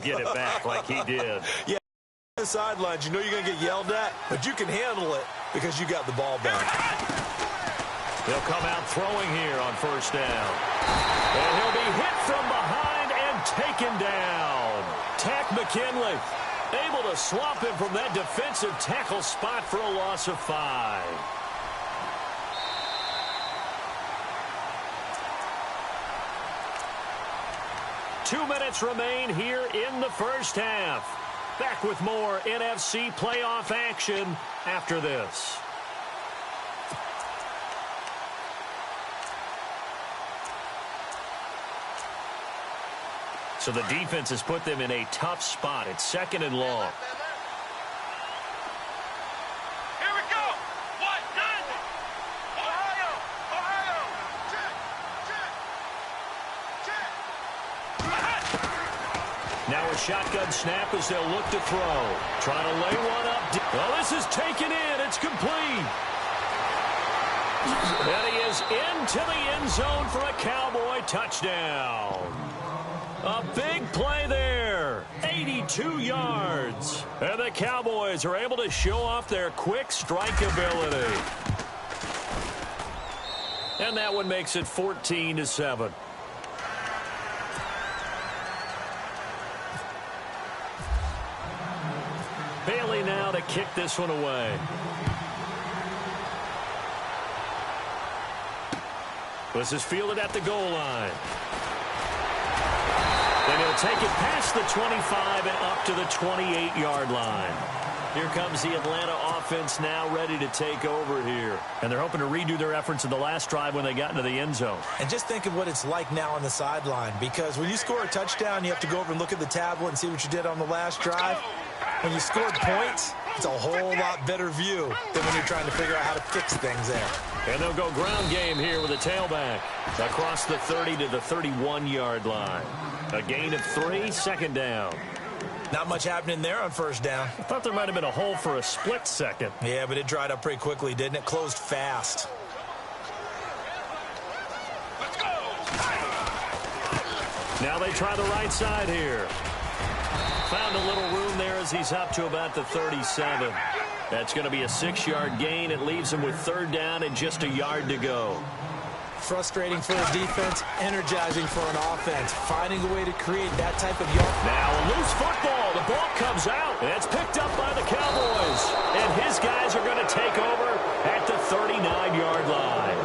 get it back like he did. Yeah, on the sidelines, you know you're going to get yelled at, but you can handle it because you got the ball back. He'll come out throwing here on first down. And he'll be hit from behind and taken down. Tack McKinley able to swap him from that defensive tackle spot for a loss of 5. Two minutes remain here in the first half. Back with more NFC playoff action after this. So the defense has put them in a tough spot. It's 2nd and long. Here we go. What? Ohio. Check. Now a shotgun snap as they'll look to throw. Trying to lay one up. Well, this is taken in. It's complete. And he is into the end zone for a Cowboy touchdown. A big play there, 82 yards. And the Cowboys are able to show off their quick strike ability. And that one makes it 14-7. Bailey now to kick this one away. This is fielded at the goal line. And he'll take it past the 25 and up to the 28-yard line. Here comes the Atlanta offense now ready to take over here. And they're hoping to redo their efforts in the last drive when they got into the end zone. And just think of what it's like now on the sideline, because when you score a touchdown, you have to go over and look at the tablet and see what you did on the last drive. When you scored points, it's a whole lot better view than when you're trying to figure out how to fix things there. And they'll go ground game here with a tailback across the 30 to the 31-yard line. A gain of 3, 2nd down. Not much happening there on first down. I thought there might have been a hole for a split second. Yeah, but it dried up pretty quickly, didn't it? Closed fast. Let's go. Now they try the right side here. Found a little room there as he's up to about the 37. That's going to be a 6-yard gain. It leaves him with 3rd down and just a yard to go. Frustrating for a defense, energizing for an offense. Finding a way to create that type of yard. Now a loose football. The ball comes out. And it's picked up by the Cowboys. And his guys are going to take over at the 39-yard line.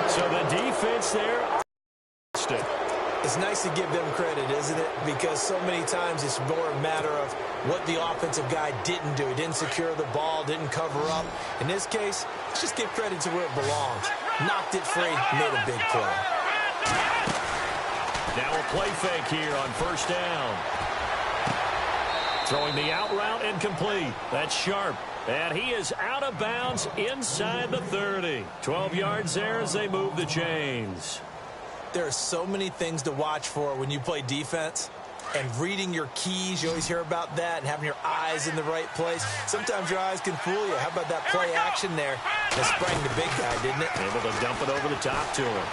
So the defense there. It's nice to give them credit, isn't it? Because so many times it's more a matter of what the offensive guy didn't do. He didn't secure the ball, didn't cover up. In this case, let's just give credit to where it belongs. Knocked it free, made a big play. Now a play fake here on first down. Throwing the out route incomplete. That's Sharp. And he is out of bounds inside the 30. 12 yards there as they move the chains. There are so many things to watch for when you play defense. And reading your keys, you always hear about that, and having your eyes in the right place. Sometimes your eyes can fool you. How about that play action there? That sprang the big guy, didn't it? Able to dump it over the top to him.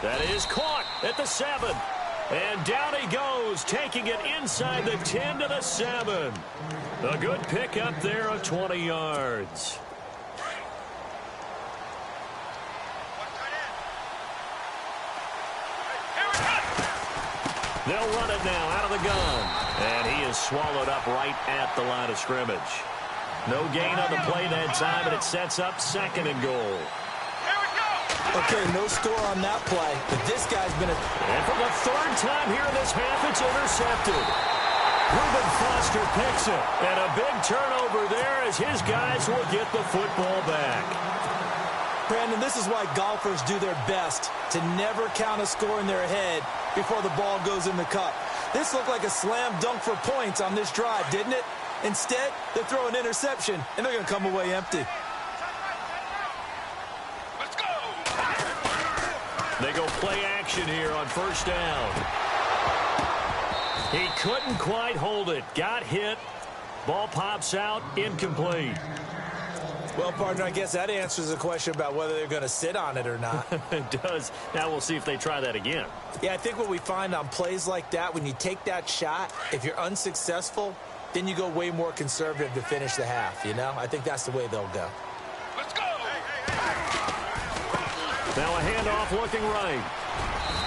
That is caught at the 7. And down he goes, taking it inside the 10 to the 7. A good pickup there of 20 yards. They'll run it now out of the gun. And he is swallowed up right at the line of scrimmage. No gain on the play that time, and it sets up 2nd and goal. Okay, no score on that play, but this guy's been a... And for the 3rd time here in this half, it's intercepted. Reuben Foster picks it. And a big turnover there as his guys will get the football back. Brandon, this is why golfers do their best to never count a score in their head before the ball goes in the cup. This looked like a slam dunk for points on this drive, didn't it? Instead, they throw an interception, and they're going to come away empty. Let's go. They go play action here on first down. He couldn't quite hold it. Got hit. Ball pops out. Incomplete. Well, partner, I guess that answers the question about whether they're going to sit on it or not. It does. Now we'll see if they try that again. Yeah, I think what we find on plays like that, when you take that shot, if you're unsuccessful, then you go way more conservative to finish the half, you know? I think that's the way they'll go. Let's go! Now a handoff looking right.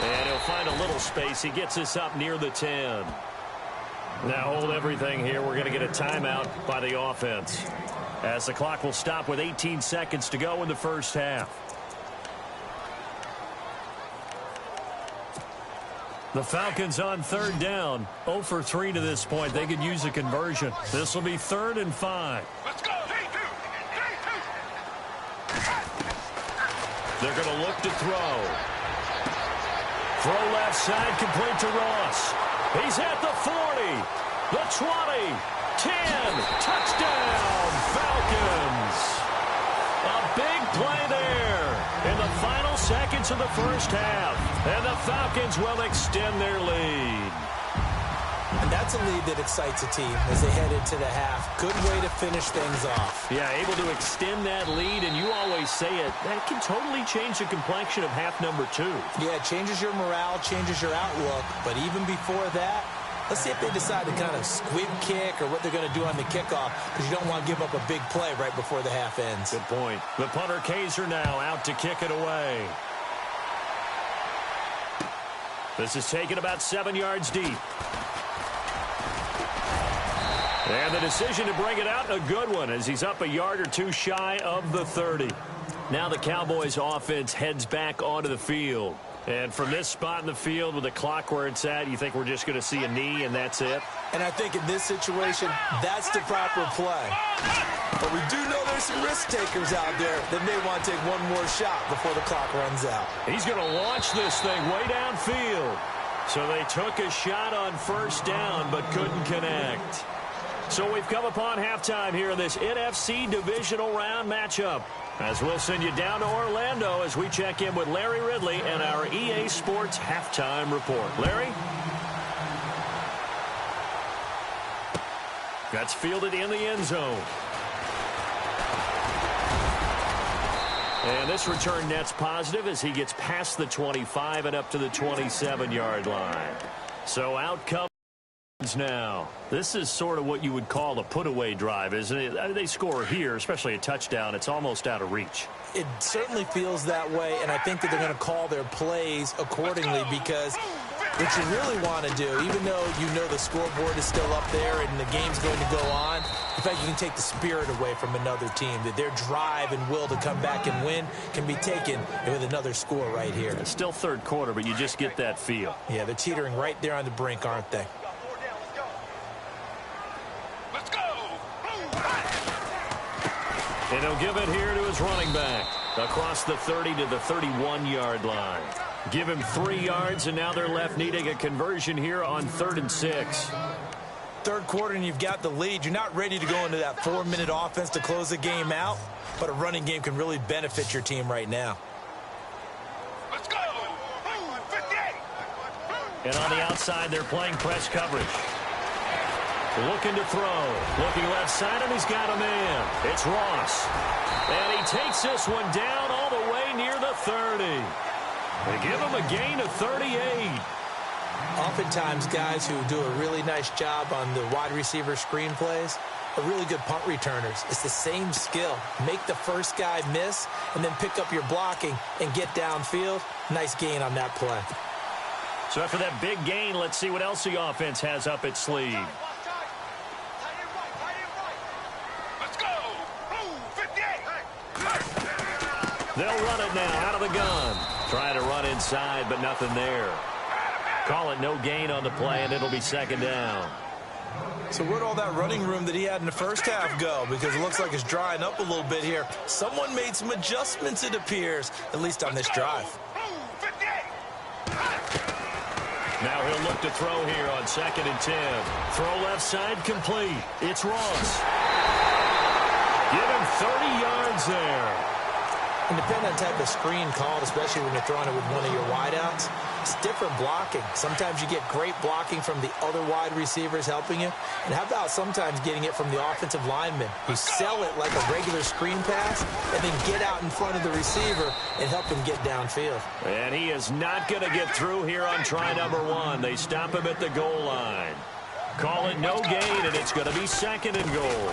And he'll find a little space. He gets us up near the 10. Now hold everything here. We're going to get a timeout by the offense, as the clock will stop with 18 seconds to go in the first half. The Falcons on third down. 0 for 3 to this point. They could use a conversion. This will be 3rd and 5. Let's go! 3-2! They're going to look to throw. Throw left side, complete to Ross. He's at the 40, the 20, 10, touchdown, Falcons. A big play there in the final seconds of the first half, and the Falcons will extend their lead. And that's a lead that excites a team as they head into the half. Good way to finish things off. Yeah, able to extend that lead, and you always say it, that can totally change the complexion of half number 2. Yeah, it changes your morale, changes your outlook, but even before that, let's see if they decide to kind of squib kick or what they're going to do on the kickoff, because you don't want to give up a big play right before the half ends. Good point. The punter Kaiser now out to kick it away. This is taken about 7 yards deep. And the decision to bring it out, a good one, as he's up a yard or two shy of the 30. Now the Cowboys offense heads back onto the field. And from this spot in the field with the clock where it's at, you think we're just going to see a knee and that's it? And I think in this situation, that's the proper play. But we do know there's some risk takers out there that may want to take one more shot before the clock runs out. He's going to launch this thing way downfield. So they took a shot on first down but couldn't connect. So we've come upon halftime here in this NFC divisional round matchup, as we'll send you down to Orlando as we check in with Larry Ridley and our EA Sports halftime report. Larry? That's fielded in the end zone. And this return net's positive as he gets past the 25 and up to the 27-yard line. So out comes now. This is sort of what you would call a put-away drive, isn't it? They score here, especially a touchdown. It's almost out of reach. It certainly feels that way, and I think that they're going to call their plays accordingly, because what you really want to do, even though you know the scoreboard is still up there and the game's going to go on, in fact, you can take the spirit away from another team, that their drive and will to come back and win can be taken with another score right here. It's still third quarter, but you just get that feel. Yeah, they're teetering right there on the brink, aren't they? And he'll give it here to his running back across the 30 to the 31-yard line. Give him 3 yards, and now they're left needing a conversion here on 3rd and 6. Third quarter, and you've got the lead. You're not ready to go into that 4-minute offense to close the game out, but a running game can really benefit your team right now. Let's go! 58! And on the outside, they're playing press coverage. Looking to throw. Looking left side, and he's got a man. It's Ross. And he takes this one down all the way near the 30. They give him a gain of 38. Oftentimes, guys who do a really nice job on the wide receiver screen plays are really good punt returners. It's the same skill. Make the first guy miss, and then pick up your blocking and get downfield. Nice gain on that play. So after that big gain, let's see what else the offense has up its sleeve. They'll run it now out of the gun. Trying to run inside, but nothing there. Call it no gain on the play, and it'll be 2nd down. So where'd all that running room that he had in the first half go? Because it looks like it's drying up a little bit here. Someone made some adjustments, it appears, at least on this drive. Now he'll look to throw here on 2nd and 10. Throw left side complete. It's Ross. Give him 30 yards there. And depending on the type of screen called, especially when you're throwing it with one of your wideouts, it's different blocking. Sometimes you get great blocking from the other wide receivers helping you. And how about sometimes getting it from the offensive linemen who sell it like a regular screen pass and then get out in front of the receiver and help him get downfield. And he is not going to get through here on try number 1. They stop him at the goal line. Call it no gain, and it's going to be 2nd and goal.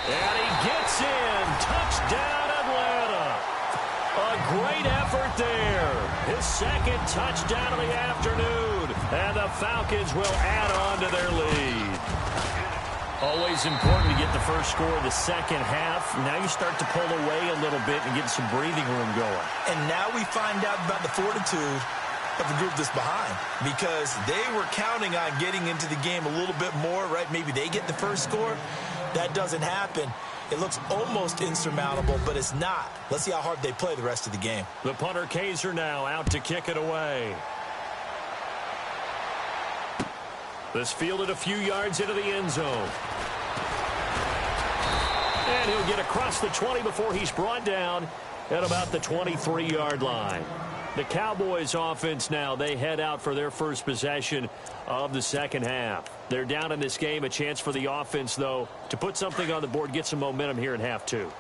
And he gets in. Touchdown, Atlanta. A great effort there. His 2nd touchdown of the afternoon. And the Falcons will add on to their lead. Always important to get the first score of the second half. Now you start to pull away a little bit and get some breathing room going. And now we find out about the fortitude of the group that's behind, because they were counting on getting into the game a little bit more, right? Maybe they get the first score. That doesn't happen. It looks almost insurmountable, but it's not. Let's see how hard they play the rest of the game. The punter Kaiser now out to kick it away. This fielded a few yards into the end zone. And he'll get across the 20 before he's brought down at about the 23-yard line. The Cowboys offense now, they head out for their first possession of the second half. They're down in this game. A chance for the offense, though, to put something on the board, get some momentum here in half 2.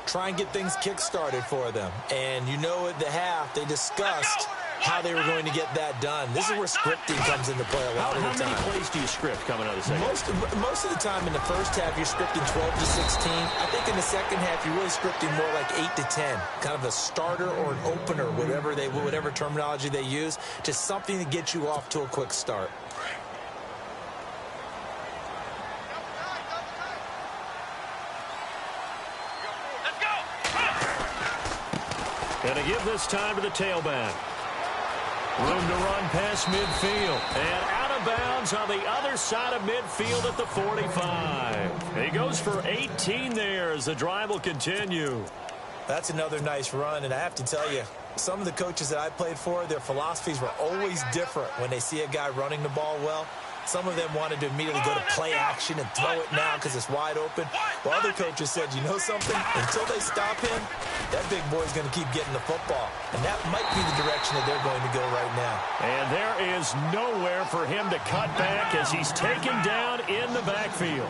Try and get things kick-started for them. And you know at the half, they discussed how they were going to get that done. This is where scripting comes into play a lot of the time. How many plays do you script coming out of the second half? Most of the time in the first half, you're scripting 12 to 16. I think in the second half, you're really scripting more like 8 to 10. Kind of a starter or an opener, whatever terminology they use. Just something to get you off to a quick start. Going to give this time to the tailback. Room to run past midfield. And out of bounds on the other side of midfield at the 45. He goes for 18 there as the drive will continue. That's another nice run, and I have to tell you, some of the coaches that I played for, their philosophies were always different when they see a guy running the ball well. Some of them wanted to immediately go to play action and throw it now because it's wide open. While other coaches said, you know something? Until they stop him, that big boy's going to keep getting the football. And that might be the direction that they're going to go right now. And there is nowhere for him to cut back as he's taken down in the backfield.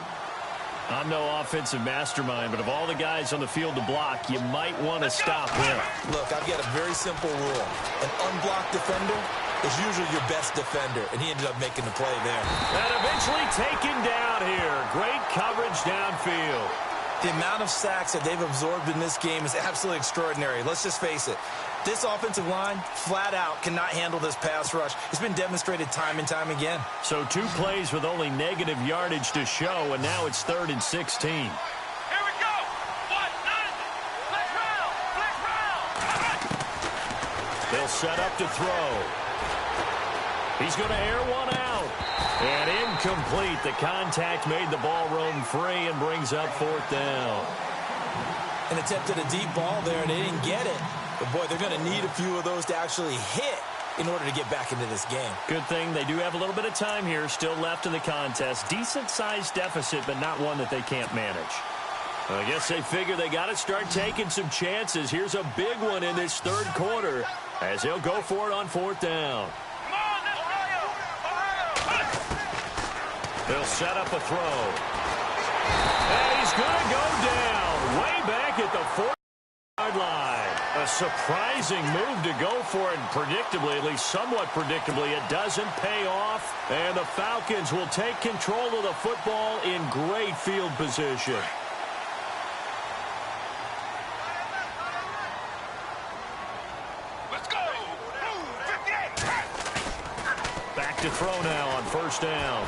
I'm no offensive mastermind, but of all the guys on the field to block, you might want to stop him. Look, I've got a very simple rule. An unblocked defender is usually your best defender, and he ended up making the play there. And eventually taken down here. Great coverage downfield. The amount of sacks that they've absorbed in this game is absolutely extraordinary. Let's just face it. This offensive line, flat out, cannot handle this pass rush. It's been demonstrated time and time again. So 2 plays with only negative yardage to show, and now it's 3rd and 16. Here we go. 1-9. Let's round. They'll set up to throw. He's going to air one out. And incomplete. The contact made the ball roam free and brings up 4th down. An attempt at a deep ball there, and they didn't get it. But, boy, they're going to need a few of those to actually hit in order to get back into this game. Good thing they do have a little bit of time here still left in the contest. Decent-sized deficit, but not one that they can't manage. I guess they figure they got to start taking some chances. Here's a big one in this 3rd quarter as he'll go for it on 4th down. They'll set up a throw. And he's going to go down way back at the 4-yard line. A surprising move to go for it, and predictably, at least somewhat predictably, it doesn't pay off. And the Falcons will take control of the football in great field position. Let's go. 58. Back to throw now on 1st down.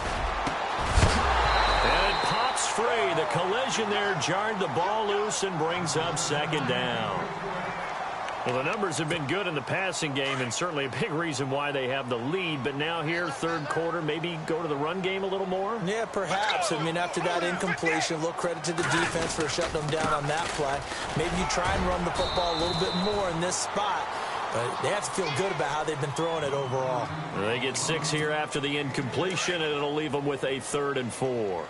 And it pops free. The collision there jarred the ball loose and brings up 2nd down. Well, the numbers have been good in the passing game and certainly a big reason why they have the lead. But now here, 3rd quarter, maybe go to the run game a little more? Yeah, perhaps. I mean, after that incompletion, a little credit to the defense for shutting them down on that play. Maybe you try and run the football a little bit more in this spot. But they have to feel good about how they've been throwing it overall. They get 6 here after the incompletion, and it'll leave them with a 3rd and 4.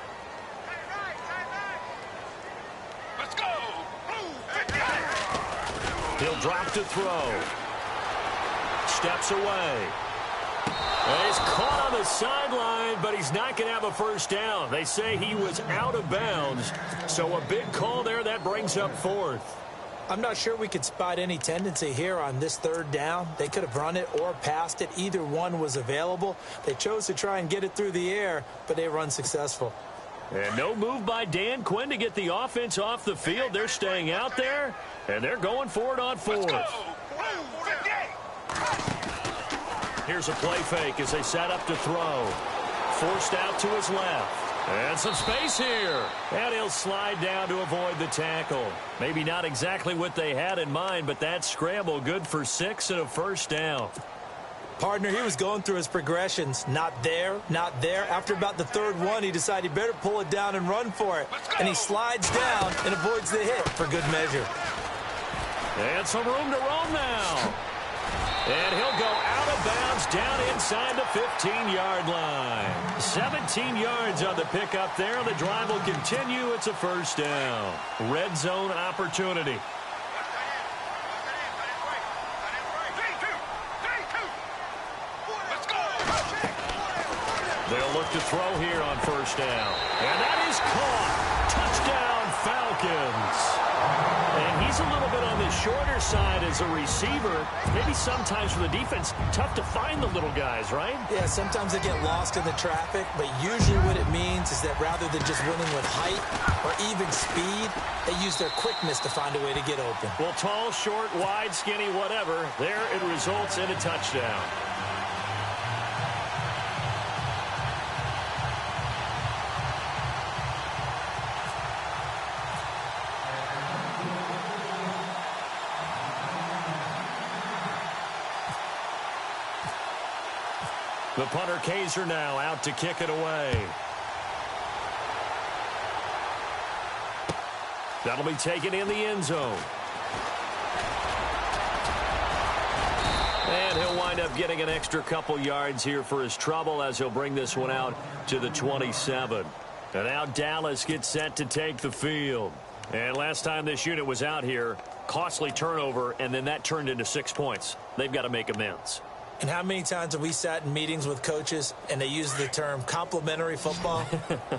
Let's go. 58. He'll drop to throw. Steps away. And he's caught on the sideline, but he's not going to have a first down. They say he was out of bounds, so a big call there. That brings up fourth. I'm not sure we could spot any tendency here on this third down. They could have run it or passed it. Either one was available. They chose to try and get it through the air, but they were unsuccessful. And no move by Dan Quinn to get the offense off the field. They're staying out there, and they're going for it on fourth. Here's a play fake as they set up to throw. Forced out to his left. And some space here. And he'll slide down to avoid the tackle. Maybe not exactly what they had in mind, but that scramble good for 6 and a first down. Partner, he was going through his progressions. Not there, not there. After about the third one, he decided he better pull it down and run for it. And he slides down and avoids the hit for good measure. And some room to roam now. And he'll go out of bounds down inside the 15-yard line. 17 yards on the pickup there. The drive will continue. It's a first down. Red zone opportunity. They'll look to throw here on first down. And that is caught. Touchdown, Falcons. And he's a little bit on the shorter side as a receiver. Maybe sometimes for the defense, tough to find the little guys, right? Yeah, sometimes they get lost in the traffic, but usually what it means is that rather than just winning with height or even speed, they use their quickness to find a way to get open. Well, tall, short, wide, skinny, whatever, there it results in a touchdown. The punter Kaiser now out to kick it away. That'll be taken in the end zone. And he'll wind up getting an extra couple yards here for his trouble as he'll bring this one out to the 27. And now Dallas gets set to take the field. And last time this unit was out here, costly turnover, and then that turned into 6 points. They've got to make amends. And how many times have we sat in meetings with coaches and they use the term complementary football?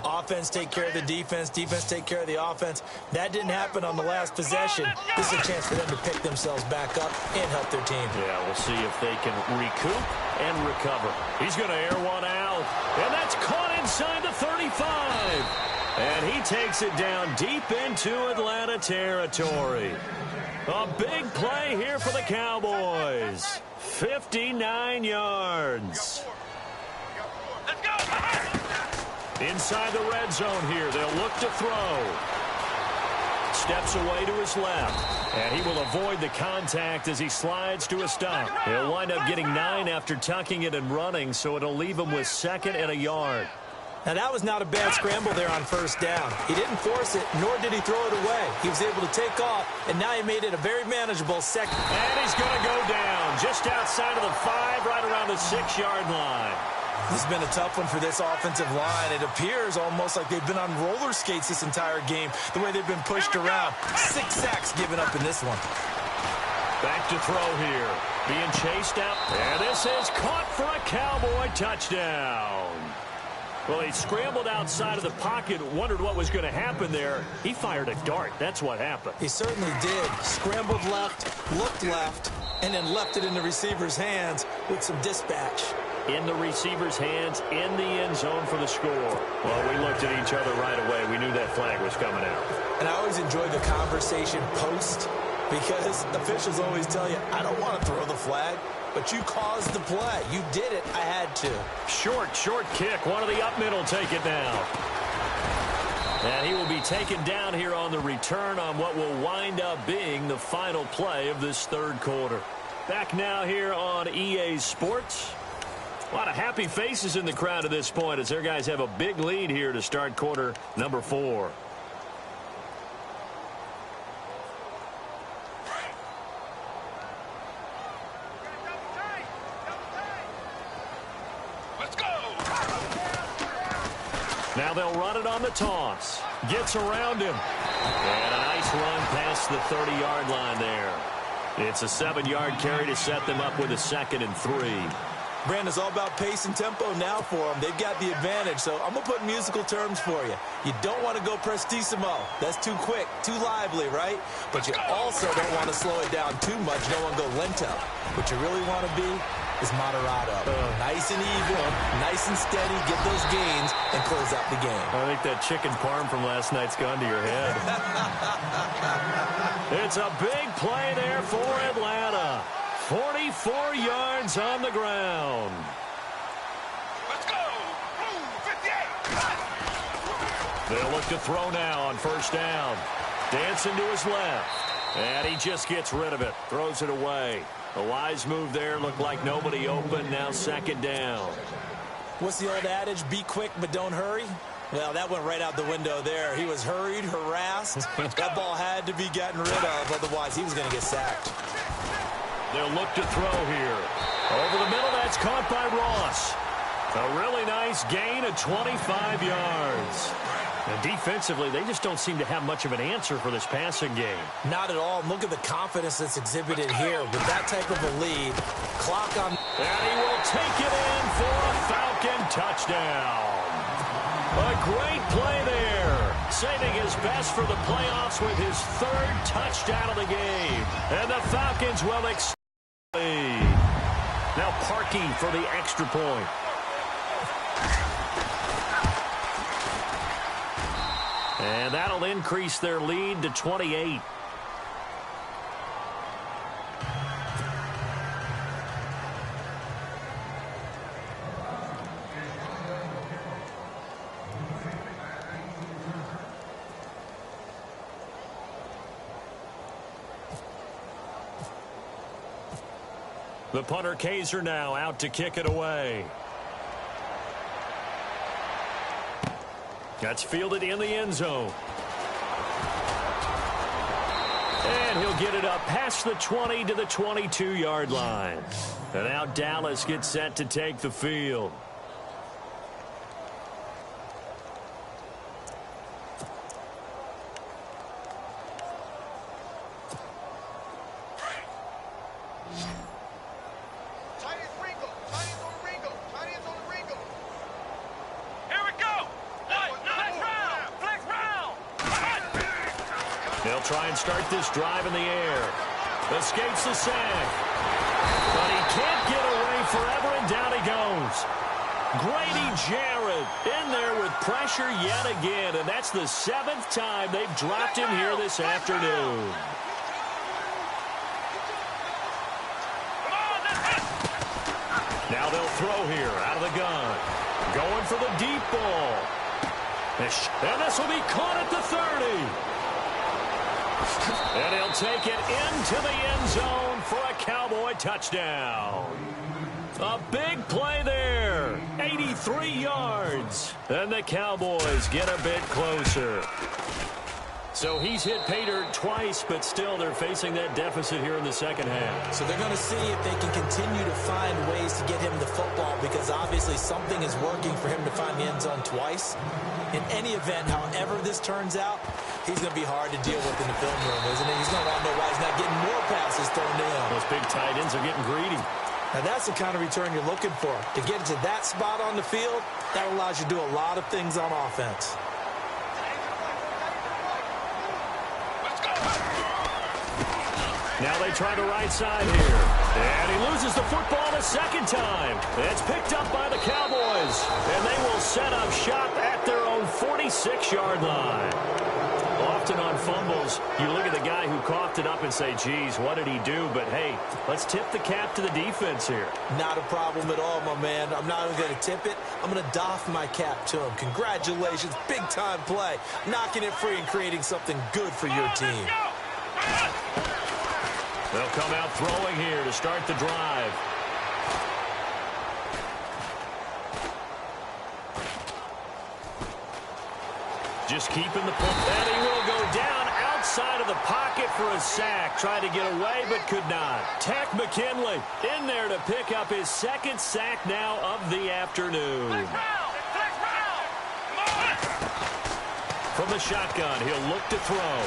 Offense take care of the defense, defense take care of the offense. That didn't happen on the last possession. This is a chance for them to pick themselves back up and help their team. Yeah, we'll see if they can recoup and recover. He's going to air one out, and that's caught inside the 35. And he takes it down deep into Atlanta territory. A big play here for the Cowboys. 59 yards. Let's go. Inside the red zone here. They'll look to throw. Steps away to his left. And he will avoid the contact as he slides to a stop. He'll wind up getting 9 after tucking it and running, so it'll leave him with 2nd and a yard. Now, that was not a bad scramble there on first down. He didn't force it, nor did he throw it away. He was able to take off, and now he made it a very manageable second. And he's going to go down just outside of the 5, right around the 6-yard line. This has been a tough one for this offensive line. It appears almost like they've been on roller skates this entire game, the way they've been pushed around. 6 sacks given up in this one. Back to throw here. Being chased out. And this is caught for a Cowboy touchdown. Well, he scrambled outside of the pocket, wondered what was going to happen there. He fired a dart. That's what happened. He certainly did. Scrambled left, looked left, and then left it in the receiver's hands with some dispatch. In the receiver's hands, in the end zone for the score. Well, we looked at each other right away. We knew that flag was coming out. And I always enjoy the conversation post because officials always tell you, I don't want to throw the flag. But you caused the play. You did it. I had to. Short kick. One of the up middle take it down. And he will be taken down here on the return on what will wind up being the final play of this third quarter. Back now here on EA Sports. A lot of happy faces in the crowd at this point as their guys have a big lead here to start quarter number 4. Now they'll run it on the toss. Gets around him. And a nice run past the 30-yard line there. It's a 7-yard carry to set them up with a 2nd and 3. Brandon, it's all about pace and tempo now for them. They've got the advantage, so I'm going to put musical terms for you. You don't want to go prestissimo. That's too quick, too lively, right? But you also don't want to slow it down too much. You don't want to go lento. What you really want to be is moderato. Nice and even, nice and steady, get those gains, and close out the game. I think that chicken parm from last night's gone to your head. It's a big play there for Atlanta. 44 yards on the ground. Let's go. 58. They'll look to throw now on 1st down. Dancing to his left. And he just gets rid of it. Throws it away. A wise move there. Looked like nobody open. Now 2nd down. What's the old adage? Be quick, but don't hurry. Well, that went right out the window there. He was hurried, harassed. That ball had to be gotten rid of. Otherwise, he was going to get sacked. They'll look to throw here. Over the middle, that's caught by Ross. A really nice gain of 25 yards. And defensively, they just don't seem to have much of an answer for this passing game. Not at all. Look at the confidence that's exhibited here. With that type of a lead, clock on. And he will take it in for a Falcon touchdown. A great play there. Saving his best for the playoffs with his 3rd touchdown of the game. And the Falcons will extend the lead. Now parking for the extra point. And that'll increase their lead to 28. The punter Kaiser now out to kick it away. That's fielded in the end zone. And he'll get it up past the 20 to the 22-yard line. And now Dallas gets set to take the field. They'll try and start this drive in the air. Escapes the sack. But he can't get away forever, and down he goes. Grady Jarrett in there with pressure yet again, and that's the 7th time they've dropped him here this afternoon. Now they'll throw here out of the gun. Going for the deep ball. And this will be caught at the 30. And he'll take it into the end zone for a Cowboy touchdown. A big play there. 83 yards. And the Cowboys get a bit closer. So he's hit pay dirt twice, but still they're facing that deficit here in the 2nd half. So they're going to see if they can continue to find ways to get him the football, because obviously something is working for him to find the end zone twice. In any event, however this turns out, he's going to be hard to deal with in the film room, isn't he? He's going to want to know why he's not getting more passes thrown to him. Those big tight ends are getting greedy. Now that's the kind of return you're looking for. To get to that spot on the field, that allows you to do a lot of things on offense. Now they try the right side here. And he loses the football a 2nd time. It's picked up by the Cowboys. And they will set up shop at their own 46-yard line. Often on fumbles, you look at the guy who coughed it up and say, geez, what did he do? But, hey, let's tip the cap to the defense here. Not a problem at all, my man. I'm not even going to tip it. I'm going to doff my cap to him. Congratulations. Big-time play. Knocking it free and creating something good for your team. They'll come out throwing here to start the drive. Just keeping the punt. And he will go down outside of the pocket for a sack. Tried to get away, but could not. Takk McKinley in there to pick up his 2nd sack now of the afternoon. From the shotgun, he'll look to throw.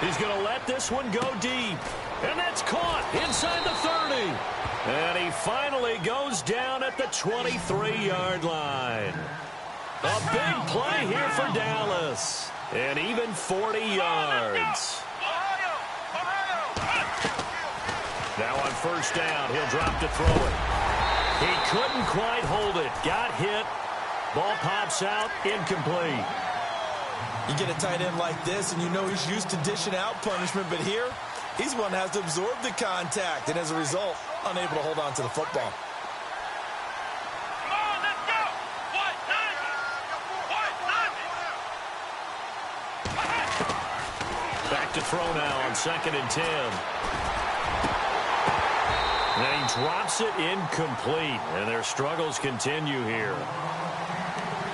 He's going to let this one go deep. And that's caught inside the 30. And he finally goes down at the 23-yard line. A big play here for Dallas. And even 40 yards. Now on first down, he'll drop to throw it. He couldn't quite hold it. Got hit. Ball pops out, incomplete. You get a tight end like this, and you know he's used to dishing out punishment, but here, he's one that has to absorb the contact, and as a result, unable to hold on to the football. Come on, let's go! Back to throw now on 2nd and 10. And he drops it incomplete, and their struggles continue here.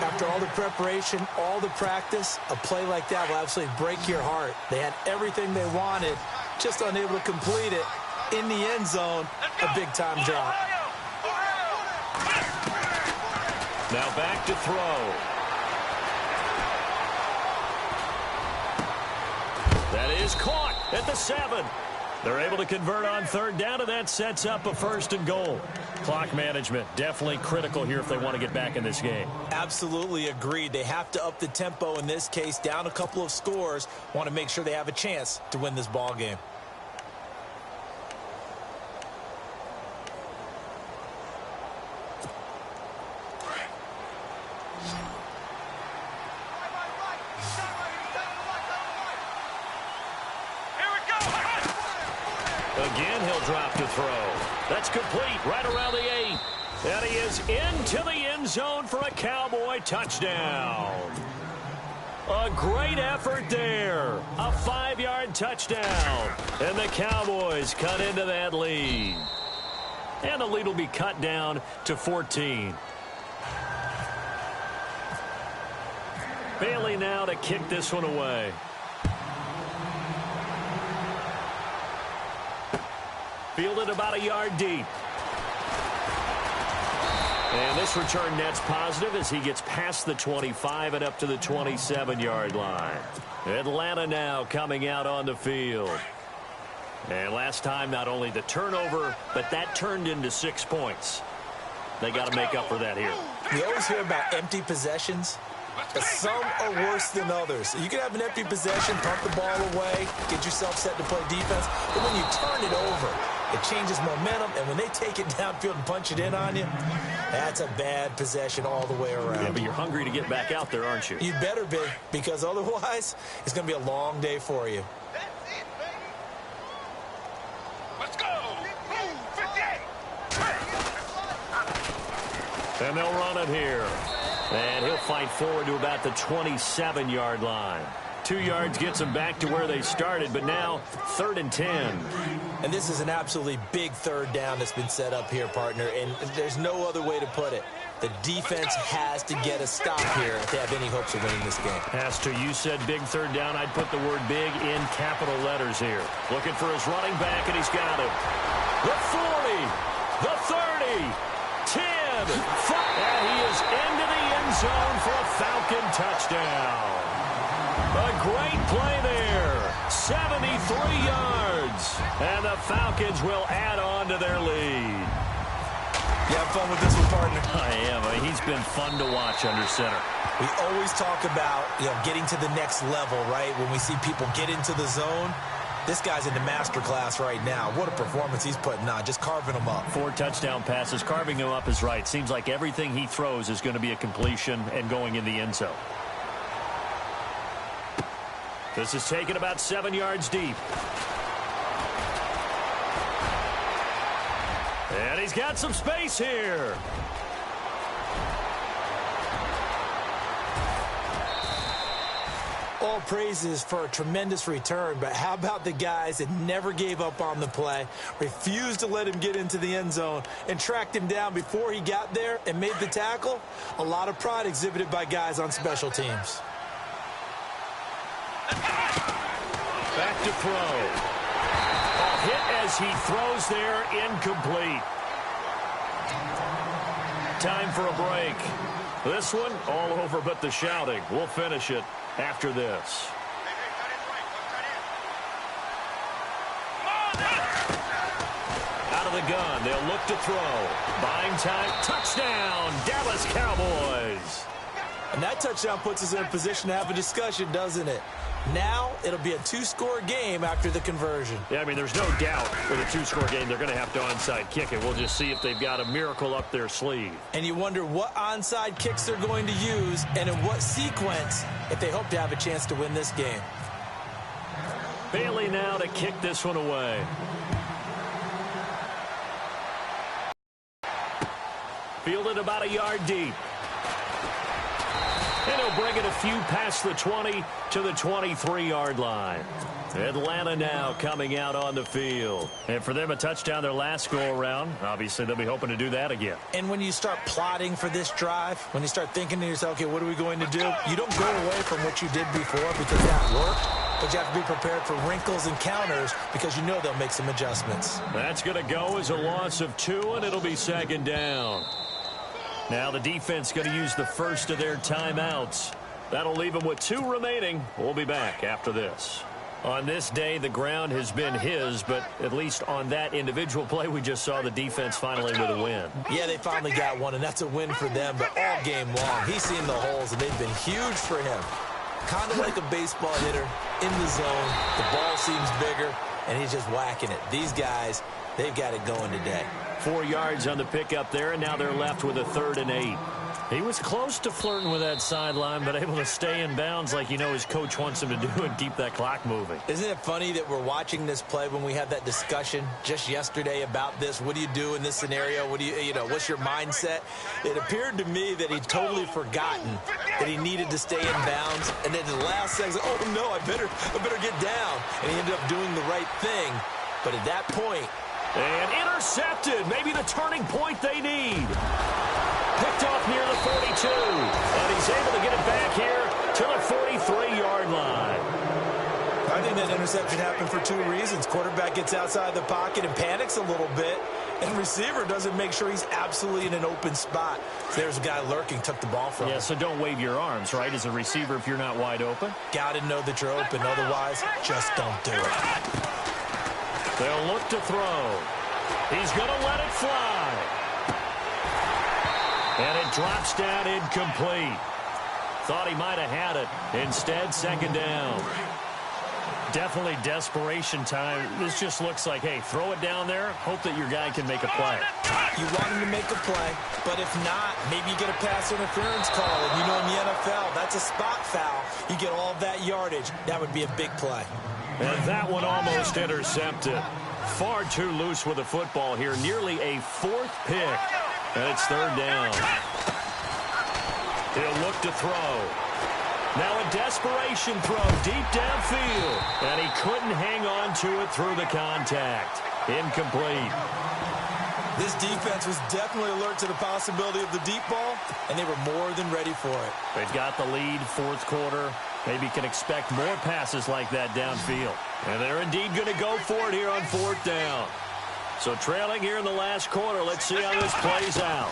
After all the preparation, all the practice, a play like that will absolutely break your heart. They had everything they wanted, just unable to complete it. In the end zone, a big-time drop. Now back to throw. That is caught at the 7. They're able to convert on 3rd down, and that sets up a 1st and goal. Clock management definitely critical here if they want to get back in this game. Absolutely agreed. They have to up the tempo in this case, down a couple of scores. Want to make sure they have a chance to win this ball game. Again, he'll drop to throw. That's complete right around the 8. And he is into the end zone for a Cowboy touchdown. A great effort there. A 5-yard touchdown. And the Cowboys cut into that lead. And the lead will be cut down to 14. Bailey now to kick this one away. Fielded about a yard deep. And this return net's positive as he gets past the 25 and up to the 27-yard line. Atlanta now coming out on the field. And last time, not only the turnover, but that turned into 6 points. They got to make up for that here. You always hear about empty possessions. Some are worse than others. You can have an empty possession, pump the ball away, get yourself set to play defense. But when you turn it over, it changes momentum. And when they take it downfield and punch it in on you, that's a bad possession all the way around. Yeah, but you're hungry to get back out there, aren't you? You better be, because otherwise, it's going to be a long day for you. Let's go! Move! 58! And they'll run it here. And he'll fight forward to about the 27-yard line. 2 yards gets them back to where they started, but now 3rd and 10. And this is an absolutely big 3rd down that's been set up here, partner, and there's no other way to put it. The defense has to get a stop here if they have any hopes of winning this game. Pastor, you said big 3rd down. I'd put the word big in capital letters here. Looking for his running back, and he's got him. The 40, the 30, 10, 5, and he is into the end zone for a Falcon touchdown. A great play there. 73 yards. And the Falcons will add on to their lead. You have fun with this one, partner? I am. He's been fun to watch under center. We always talk about, getting to the next level, right? When we see people get into the zone, this guy's in the master class right now. What a performance he's putting on, just carving them up. 4 touchdown passes. Carving him up is right. Seems like everything he throws is going to be a completion and going in the end zone. This is taken about 7 yards deep. And he's got some space here. All praises for a tremendous return, but how about the guys that never gave up on the play, refused to let him get into the end zone, and tracked him down before he got there and made the tackle? A lot of pride exhibited by guys on special teams. Back to throw. A hit as he throws there, incomplete. Time for a break. This one all over but the shouting. We'll finish it after this. the gun. They'll look to throw. Buying time. Touchdown, Dallas Cowboys. And that touchdown puts us in a position to have a discussion, doesn't it? Now it'll be a two-score game after the conversion. Yeah, I mean, there's no doubt with a two-score game they're going to have to onside kick it. We'll just see if they've got a miracle up their sleeve. And you wonder what onside kicks they're going to use and in what sequence if they hope to have a chance to win this game. Bailey now to kick this one away. Fielded about a yard deep. And he'll bring it a few past the 20 to the 23-yard line. Atlanta now coming out on the field. And for them, a touchdown their last go-around. Obviously, they'll be hoping to do that again. And when you start plotting for this drive, when you start thinking to yourself, okay, what are we going to do? You don't go away from what you did before because that worked. But you have to be prepared for wrinkles and counters because you know they'll make some adjustments. That's going to go as a loss of 2, and it'll be second down. Now the defense going to use the first of their timeouts. That'll leave them with 2 remaining. We'll be back after this. On this day, the ground has been his, but at least on that individual play, we just saw the defense finally with a win. Yeah, they finally got one, and that's a win for them, but all game long, he's seen the holes, and they've been huge for him. Kind of like a baseball hitter in the zone. The ball seems bigger, and he's just whacking it. These guys, they've got it going today. 4 yards on the pickup there, and now they're left with a 3rd and 8. He was close to flirting with that sideline, but able to stay in bounds like you know his coach wants him to do and keep that clock moving. Isn't it funny that we're watching this play when we had that discussion just yesterday about this? What do you do in this scenario? What do you know, what's your mindset? It appeared to me that he'd totally forgotten that he needed to stay in bounds, and then in the last second, oh no, I better get down. And he ended up doing the right thing. But at that point, and intercepted, maybe the turning point they need. Picked off near the 42, and he's able to get it back here to the 43-yard line. I think that interception happened for 2 reasons. Quarterback gets outside the pocket and panics a little bit, and receiver doesn't make sure he's absolutely in an open spot. So there's a guy lurking, took the ball from him. Yeah, so don't wave your arms, right, as a receiver if you're not wide open. Got to know that you're open, otherwise just don't do it. They'll look to throw. He's going to let it fly. And it drops down incomplete. Thought he might have had it. Instead, second down. Definitely desperation time. This just looks like, hey, throw it down there. Hope that your guy can make a play. You want him to make a play, but if not, maybe you get a pass interference call. And you know in the NFL, that's a spot foul. You get all that yardage. That would be a big play. And that one almost intercepted. Far too loose with the football here. Nearly a 4th pick. And it's 3rd down. He'll look to throw. Now a desperation throw deep downfield. And he couldn't hang on to it through the contact. Incomplete. This defense was definitely alert to the possibility of the deep ball, and they were more than ready for it. They've got the lead, 4th quarter. Maybe can expect more passes like that downfield. And they're indeed going to go for it here on 4th down. So trailing here in the last quarter. Let's see how this plays out.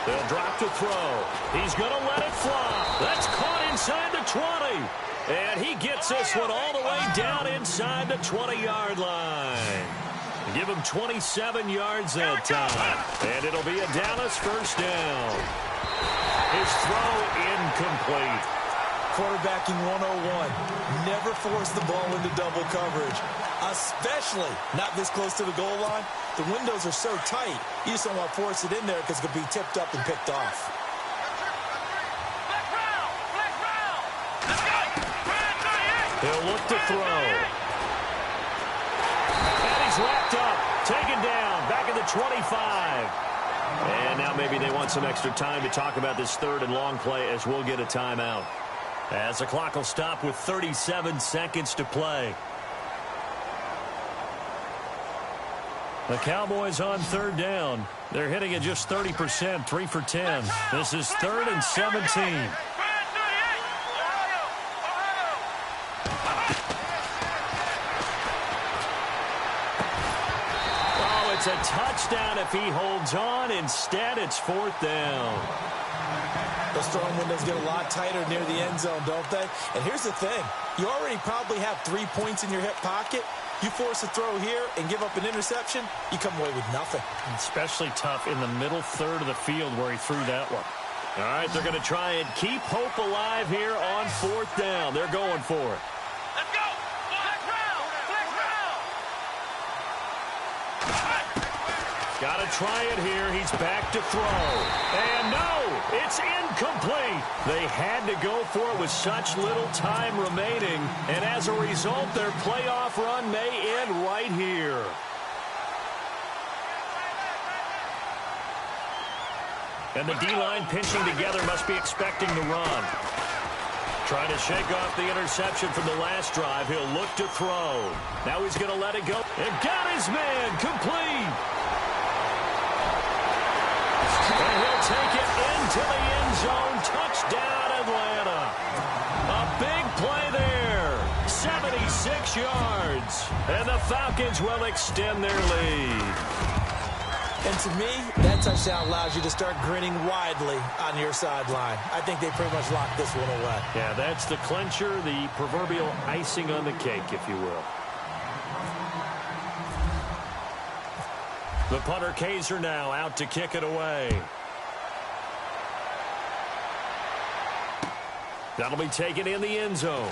They'll drop to throw. He's going to let it fly. That's caught inside the 20. And he gets this one all the way down inside the 20-yard line. Give him 27 yards that time. And it'll be a Dallas first down. His throw incomplete. Quarterbacking 101. Never force the ball into double coverage, especially not this close to the goal line. The windows are so tight, you just don't want to force it in there because it could be tipped up and picked off. He'll look to throw. And he's wrapped up, taken down, back at the 25. And now maybe they want some extra time to talk about this 3rd and long play as we'll get a timeout. As the clock will stop with 37 seconds to play. The Cowboys on 3rd down. They're hitting at just 30%, 3 for 10. This is 3rd and 17. Oh, it's a touchdown if he holds on. Instead, it's 4th down. Those throwing windows get a lot tighter near the end zone, don't they? And here's the thing. You already probably have 3 points in your hip pocket. You force a throw here and give up an interception, you come away with nothing. Especially tough in the middle third of the field where he threw that one. All right, they're going to try and keep hope alive here on 4th down. They're going for it. Let's go. Flag round. Flag round. Got to try it here. He's back to throw. And no, it's incomplete. They had to go for it with such little time remaining. And as a result, their playoff run may end right here. And the D-line pinching together must be expecting the run. Trying to shake off the interception from the last drive. He'll look to throw. Now he's going to let it go. And got his man complete. And he'll take it into the end zone. Touchdown, Atlanta. A big play there. 76 yards. And the Falcons will extend their lead. And to me, that touchdown allows you to start grinning widely on your sideline. I think they pretty much locked this one away. Yeah, that's the clincher, the proverbial icing on the cake, if you will. The punter Kaiser now out to kick it away. That'll be taken in the end zone.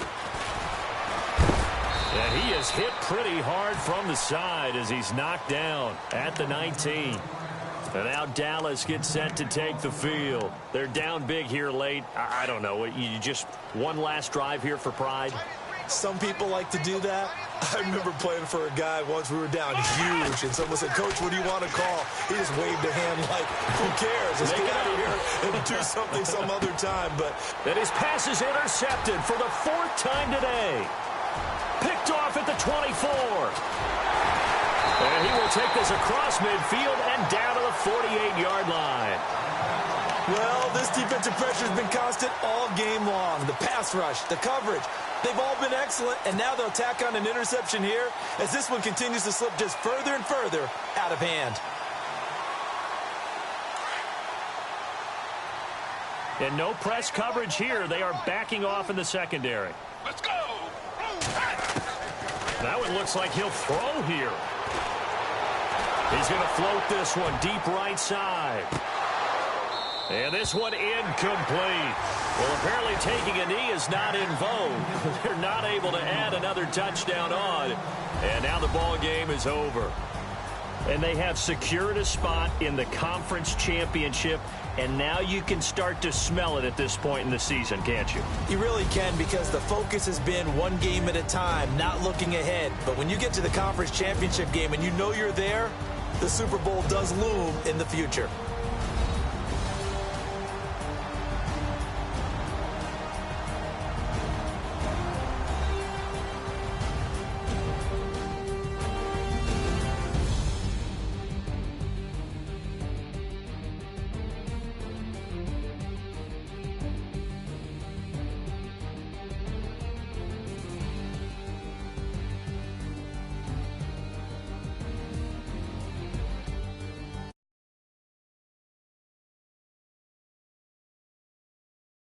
And he is hit pretty hard from the side as he's knocked down at the 19. And now Dallas gets set to take the field. They're down big here late. I don't know. You just one last drive here for pride? Some people like to do that. I remember playing for a guy once we were down huge, and someone said, "Coach, what do you want to call?" He just waved a hand like, who cares? Let's get out of here and do something some other time. But and his pass is intercepted for the 4th time today. Picked off at the 24. And he will take this across midfield and down to the 48-yard line. Well, this defensive pressure has been constant all game long. The pass rush, the coverage, they've all been excellent, and now they'll tack on an interception here as this one continues to slip just further and further out of hand. And no press coverage here. They are backing off in the secondary. Let's go. That one looks like he'll throw here. He's going to float this one deep right side. And this one incomplete. Well, apparently taking a knee is not in vogue. They're not able to add another touchdown on. And now the ball game is over. And they have secured a spot in the conference championship. And now you can start to smell it at this point in the season, can't you? You really can, because the focus has been one game at a time, not looking ahead. But when you get to the conference championship game and you know you're there, the Super Bowl does loom in the future.